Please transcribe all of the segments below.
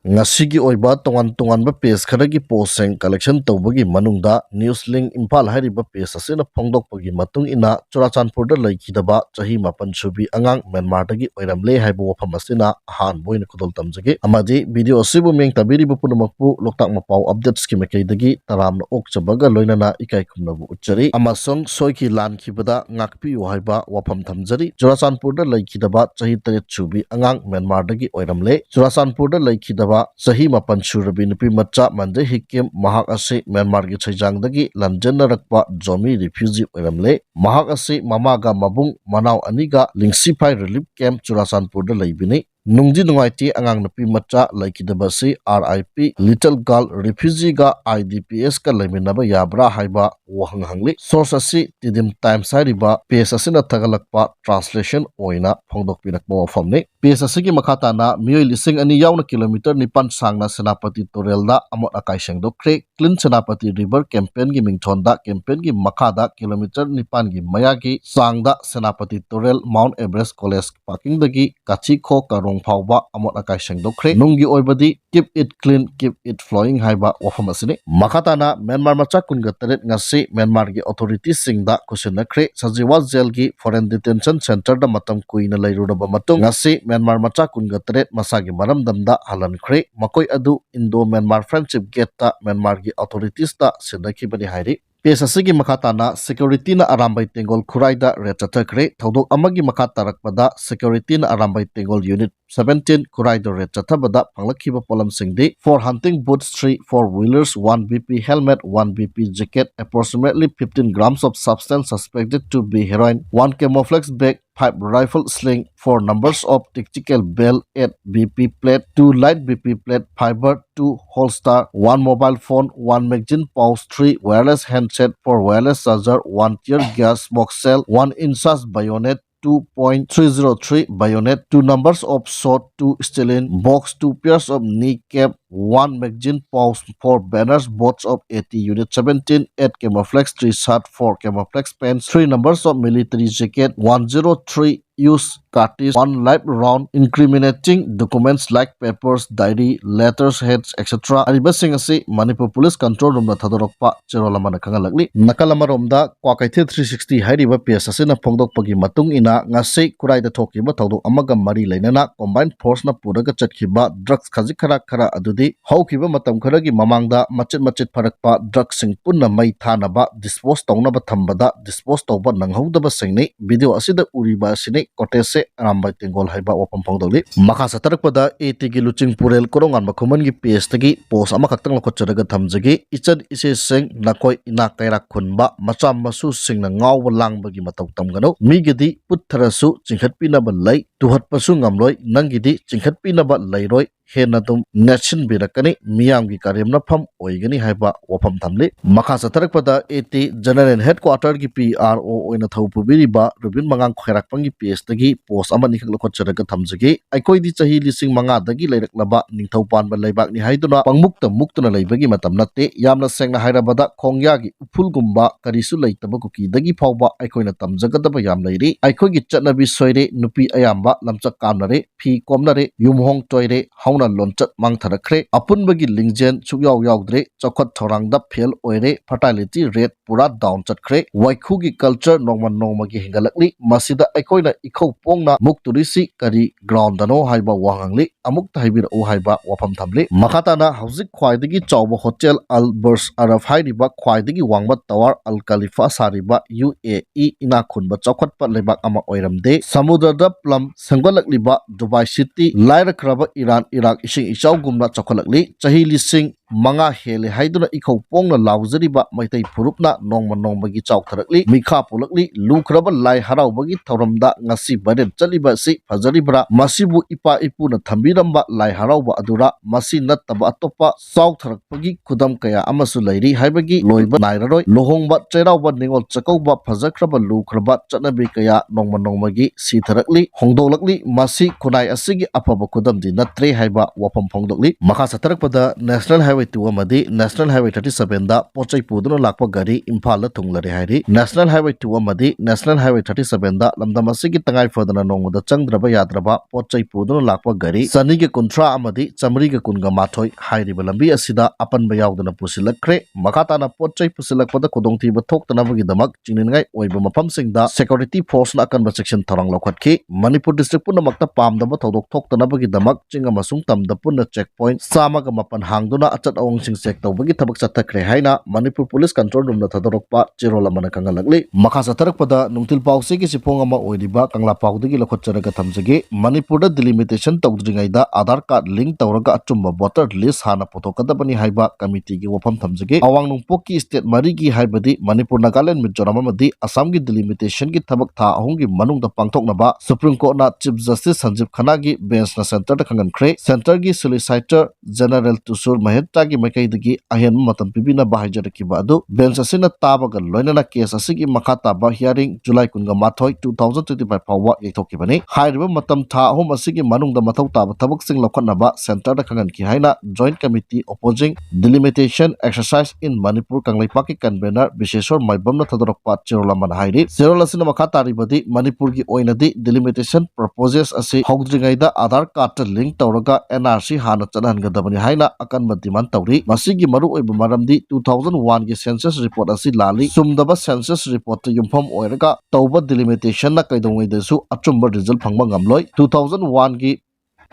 Ngasigi oiba tongan ba page kharagi poseng collection tawbagi manungda Newslink Impal hariba page asina phongdokpagi matung ina Churchandpur da Leikhidaba Chahi mapan Subi Angang Myanmar dagi Oiramle haiba wafam asina ahan boina kudol tamjage amadi video asibu meng tabiri bu punamakpu Loktak Mapao updates ki mekai dagi taramna okchabaga loinana ikai kumnabu uchari amasong soiki lan khibada ngakpi haiba wafam thamjari Churchandpur da Leikhidaba Chahi taret Subi Angang Myanmar dagi Oiramle Churchandpur da Leikhidaba Chahi mapan surabi nupi macha mande hikim mahak ase Myanmar gi chaijangdagi lanjenarakpa zomi refugee Oiramle mahak ase mamaga mabung manaw aniga lingsipai relief camp Churchandpur da leibini nungji nungaiti angang nupi macha Leikhidaba si RIP little girl refugee ga IDPS ka leiminaba yabra haiba wahanghangli source asi Teddim times hariba page asina tagalakpa translation oina phongdokpirakba wafamni page asigi makhatana mioi lising ani yauna kilometer nipan sangna senapati torelda amot akai sengdokre clean senapati river campaign gi mingthonda campaign gi makhada kilometer nipan gi mayagi sangda senapati torel Mount Everest College parking dagi kachi kho karong phawba amot akai sengdokre nunggi oibadi keep it clean keep it flowing haiba wafam asini makhatana Myanmar macha kunga taret ngasi Myanmar gi authorities singda kusinakre sajiwa jail gi foreign detention center da matam kuina leirudaba matung ngasi Myanmar macha kunga taret masagi maramdamda halankre makoi adu Indo Myanmar friendship gate ta Myanmar gi authorities ta sinakibani hairi page asigi makhatana security na arambai tengol khuraida rechathakre thodok amagi makhatarakpada security na arambai tengol unit 17 khuraida rechathabada phanglakhiba polam singdi 4 hunting boots 3 4 wheelers 1 BP helmet 1 BP jacket approximately 15 grams of substance suspected to be heroin 1 camouflage bag 5 rifle sling 4 numbers of tactical bell 8 BP plate 2 light BP plate fiber 2 holster 1 mobile phone 1 magazine pouch 3 wireless handset 4 wireless charger 1 tear gas smoke cell 1 inches bayonet 2.303 bayonet 2 numbers of sword 2 stilin box 2 pairs of kneecap 1 magazine pouch 4 banners boats of 80 unit 17 8 camouflage 3 shirt 4 camouflage pants 3 numbers of military jacket 103 use cartridge 1 live round incriminating documents like papers diary letters heads etc aribasing asi Manipur police control room na thadorokpa cherolamana khangalakli nakalamaromda kwakaithe 360 hairiba page asina phongdokpagi matung ina ngasi kuraida thokiba thodok amaga mari leinana combined force na puraga chatkhiba drugs khajik khara adudi haukiba matam kharagi mamangda machet pharakpa drugs sing punna mai thanaba dispose tawnaba thambada dispose tawba nanghaudaba singni video asida uriba asini kotese arambai tengol haiba wapam phongdoli makha satarakpada AT gi luching purel korongan bakhuman gi page tagi post ama khaktang lokhotcharaga thamjagi ichan ise sing nakoi ina kaira khunba macham masu singna ngawba langba gi mataw tamgano migidi putharasu chingkhatpinaba lei tuhatpasu ngamloi nangidi chingkhatpinaba leiroi henadum nation birakani miyam gi karyamna pham oigani haiba wafam thamli makha satarakpada AT general headquarter gi PRO oina thawpubiriba rubin mangang khairakpangi page tagi post ama nikhak lokhotcharaga thamjagi aikoidi chahi lising manga dagi leiraklaba ningthaupanba leibak ni haiduna pangmukta muktuna leibagi matam natte yamna sengna hairabada khongya gi upulgumba karisu leitaba kuki dagi phawba aikoina tamjagadaba yam leiri aikoigi chatnabi soire nupi ayamba lamchak kamnare phi komnare yumhong toire hauna lonchat mangtharakre apunbagi lingjen chukyaw yawdre chokhat thorangda fail oire fertility rate pura down chatkre waikhugi culture nongmagi hingalakli masida aikoina ikhau pongna mukturisi kari ground dano haiba wahangli amukta haibir o haiba wafam thamli makhatana hauzik khwaidagi chawba hotel Al Burj Arab hairiba khwaidagi wangba tower Al Khalifa sariba UAE ina khunba chokhatpa lebak ama oiramde samudra plum sangbalakliba Dubai city lairakraba Iran Iraq ising ichaw gumna chokhalakli chahi lising manga hele haiduna ikhau pongna laujariba maitai phurupna nongmagi chawtharakli mikha polakli lukraba lai haraubagi thoramda ngasi baden chaliba si fajaribra masibu ipa ipuna thambiramba lai harauba adura masi nattaba atopa chawtharakpagi khudam kaya amasu leiri haibagi loiba nairaroi lohongba cherauba ningol chakauba fajakraba lukraba chanabi kaya nongmagi sitharakli hongdolakli masi khunai asigi afaba khudamdi natre haiba wapam phongdokli makha satarakpada national Highway 2 amadi National Highway 37 da pochai puduna lakpa gari Imphal la thunglare hairi National Highway 2 amadi National Highway 37 da lamdam asigi tangai fadana nongda changdraba yadraba pochai puduna lakpa gari sani ge kuntra amadi chamri ge kunga mathoi hairi balambi asida apan bayawdana pusilakre makatana pochai pusilakpada kodongti bathokna bagi damak chingningai oiba mapamsingda security force na akan section tharang lokhatki Manipur district punna makta pamdaba thodok thokna bagi damak chinga masung tamda punna checkpoint samaga mapan hangduna achat awang sing check tawbagi thabak chathakre haina Manipur police control room na thadorokpa chirola mana kangalakli makha satharakpada nungtil pawse ki sipong ama oiriba kangla pawdagi lokhotcharaga thamjage Manipur da delimitation tawdringaida Aadhaar card link tawraga achumba voter list hana photokadabani haiba committee gi wafam thamjage awang nungpokki state marigi haibadi Manipur Nagaland Mizoram amadi Assam gi delimitation gi thabak tha ahung gi manungda pangthoknaba Supreme Court na Chief Justice Sanjeev Khanna gi bench na center da khangan khre center gi solicitor general Tusur Mahetta gi makaidagi ahen matam pibina bahajarakiba adu bench asina tabaga loinana case asigi makata ba hearing July kunga mathoi 2025 phawa yaithokibani hairiba matam tha ahum asigi manungda mathau taba thabak sing lokhanaba center da khangan ki haina joint committee opposing delimitation exercise in Manipur kanglaipa ki convener Bisheshwar Maibamna thadorokpa chirola man hairi chirola sina makata ribadi Manipur gi oinadi delimitation purposes asi hogdringaida Aadhaar card link tawraga NRC hana chanhangadabani haina akan demand tawri masigi maru oiba maramdi 2001 gi census report asi lali sumdaba census report yumpham oiraga tawba delimitation na kaidongaidasu achumba result phangba ngamloi 2001 gi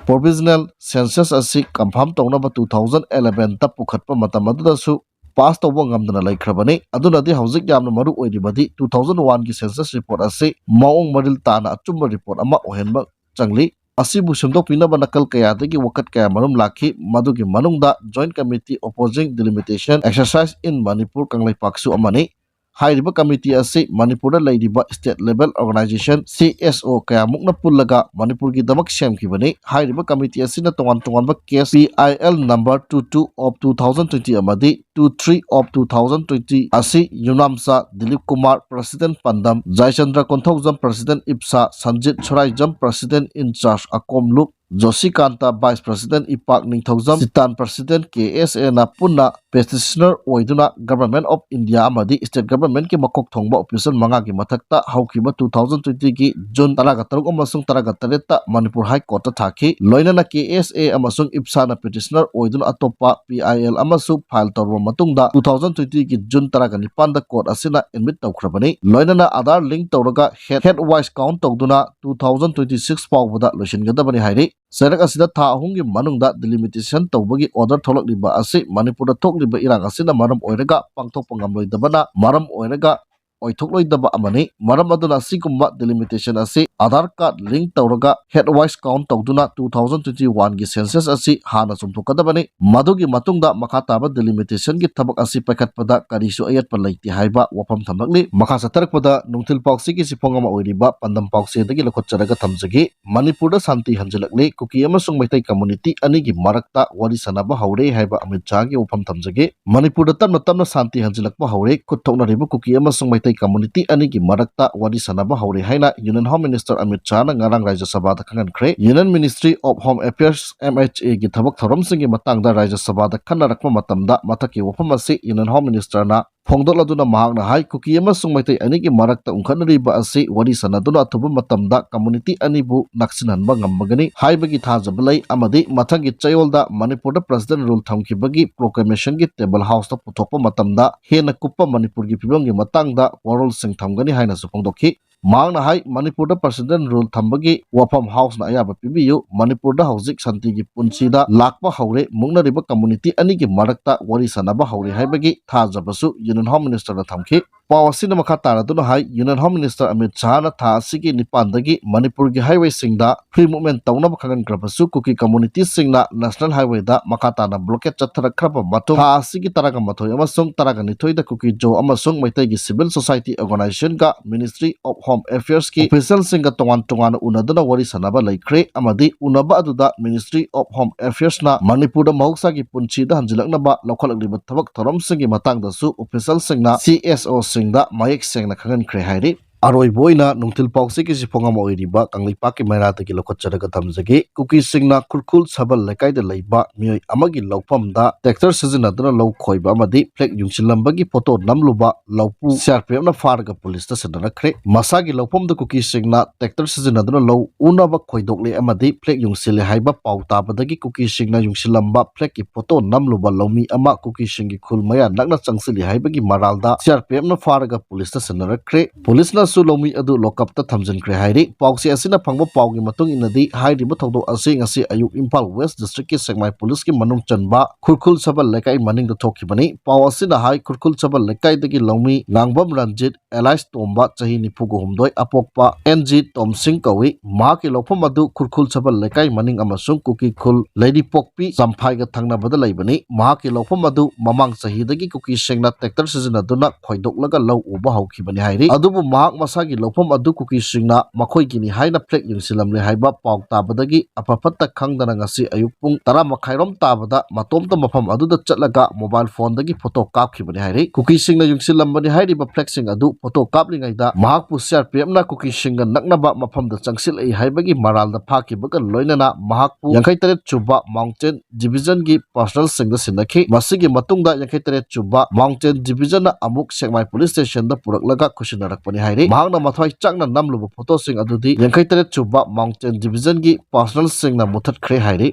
provisional census asi confirm tawnaba 2011 ta pukhatpa matam adudasu pass tawba ngamdana laikhrabani adunadi hauzik yamna maru oiribadi 2001 gi census report asi maong maril tana achumba report ama ohenba changli asibu semdokpinaba nakal kayadagi wakat kaya marum lakhi madugi manungda joint committee opposing delimitation exercise in Manipur kanglaipak su amani hairiba committee asi Manipur da leiriba state level organization CSO kaya mukna pullaga Manipur gi damak semkibani hairiba committee asi na tongan ba case PIL number 22 of 2020 amadi 23 of 2020 asi Yunamsa Dilip Kumar President Pandam Jaichandra Konthaujam President Ipsa Sanjit Churaijam President in charge Akomlup Joshi Kanta Vice President Ipak Ningthaujam Sitan President KSA na punna petitioner oiduna Government of India amadi State Government ki makok thongba official manga gi mathakta haukiba 2020 gi June 13 amasung 13 ta Manipur High Court ta thaki loinana KSA amasung Ipsa na petitioner oiduna atopa PIL amasu file torba matungda 2020 gi June 19 da court asina admit tawkhrabani loinana Aadhaar link tawraga head wise count tawduna 2026 pawbada loishingadabani hairi Serak asida tha ahungi manungda delimitation tawbagi order tholakliba asi Manipur da thokliba irang asina maram oiraga pangthokpa ngamloidabana maram oiraga oithokloidaba amani maram aduna sigumba delimitation asi Aadhaar card link tawraga headwise count tawduna 2021 gi census asi hana sumthokadabani madugi matungda makha taba delimitation gi thabak asi paikhatpada karisu ayatpa leite haiba wafam thamlakli makha satharakpada nungthil pauksi gi sipongama oiriba pandam pauksi dagi lokhotcharaga thamjagi Manipur da santi hanjalakli kuki amasung maitai community ani gi marakta wari sanaba haure haiba Amit Shah gi wafam thamjagi Manipur da tamna santi hanjalakpa haure kuthokna ribu kuki amasung maitai community ani gi marakta wari sanaba haure haina Union Home Minister Amit Shah na ngarang Rajya Sabha da khangan khre Union Ministry of Home Affairs MHA gi thabak thorom singi matangda Rajya Sabha da khannarakpa matamda mathaki wafam asi Union Home Minister na phongdokladuna mahakna hai kuki amasung maitai ani gi marakta ungkhanariba asi wari sanaduna athuba matamda community ani bu naksinhanba ngambagani haibagi thajabalai amadi mathangi chayolda Manipur da president rule thamkibagi proclamation gi table house ta puthokpa matamda hena kuppa Manipur gi phibam gi matangda warol sing thamgani haina su phongdokhi Mangna hai Manipur da president rule thambagi wafam house na ayaba pibiyu Manipur da hauzik santi gi punsida lakpa haure mungna riba community ani gi marakta wari sanaba haure haibagi thajabasu Union Home Minister na thamki pawasina makha taraduna hai Union Home Minister Amit Shah na tha asigi nipandagi Manipur gi highway singda free movement tawnaba khangan krabasu kuki community singna national highway da makha tana blockade chathara khraba matung tha asigi taraga mathoi amasung taraga nithoi da kuki jo amasung maitai gi civil society organization ga Ministry of Home Affairs ki official singa tongan unaduna wari sanaba laikre amadi unaba aduda Ministry of Home Affairs na Manipur da mahoksa gi punchi da hanjilaknaba lokhalakliba thabak thorom singi matang da su official singna CSO singda mayek sengna khangan khre hairi Aroiboina nungtil pausik isi pongam oiriba kanglipa ki mairata ki lokotcharaga thamjagi kuki singna kurkul sabal lekai de leiba mioi amagi laupam da tractor sizinaduna lau khoiba amadi flag yungsilambagi photo namluba laupu CRPF na farga police ta sanarakre masagi laupam da kuki singna tractor sizinaduna lau unaba khoidokle amadi flag yungsile haiba pauta badagi kuki singna yungsilamba flag ki photo namluba laumi ama kuki singi khul maya nakna changsili haibagi maralda CRPF na farga police ta sanarakre police na Sulomi adu lokap ta thamjan kre hairi pausi asina phangba paugi matung inadi hairi ba thodo ase ngasi ayuk Impal West District ki Sekmai Police ki manung chanba khurkhul sabal lekai maning da thokhi bani pau asina hai khurkhul sabal lekai dagi lomi ngangbam ranjit Elias Tomba Chahi nipugo humdoi apokpa NG Tomsing kawi ma ki lopham adu khurkhul sabal lekai maning amasung kuki khul lady pokpi samphai ga thangna bada laibani ma ki lopham adu mamang Chahi dagi kuki sengna tractor sizina duna khoidok laga law uba hauki bani hairi adubu mahak masagi lopam adu kuki singna makhoi gini haina flag yungsilamle haiba pauk tabadagi apapatta khangdana ngasi ayuk pung 10 makhairom tabada matomta mafam adu da chatlaga mobile phone dagi photo kapkhibani hairi kuki singna yungsilambani hairi ba flag sing adu photo kaplingai da mahak pu CRPF na kuki singa naknaba mafam da changsil ai haibagi maral da phakibaga loinana mahak pu 83 chuba mountain division gi personal sing da sinakhi masigi matungda 83 chuba mountain division na amuk Sekmai police station da puraklaga khushinarakpani hairi mahakna mathwai chakna namluba photo sing adudi 83 chuba mountain division gi personal sing na muthat khre hairi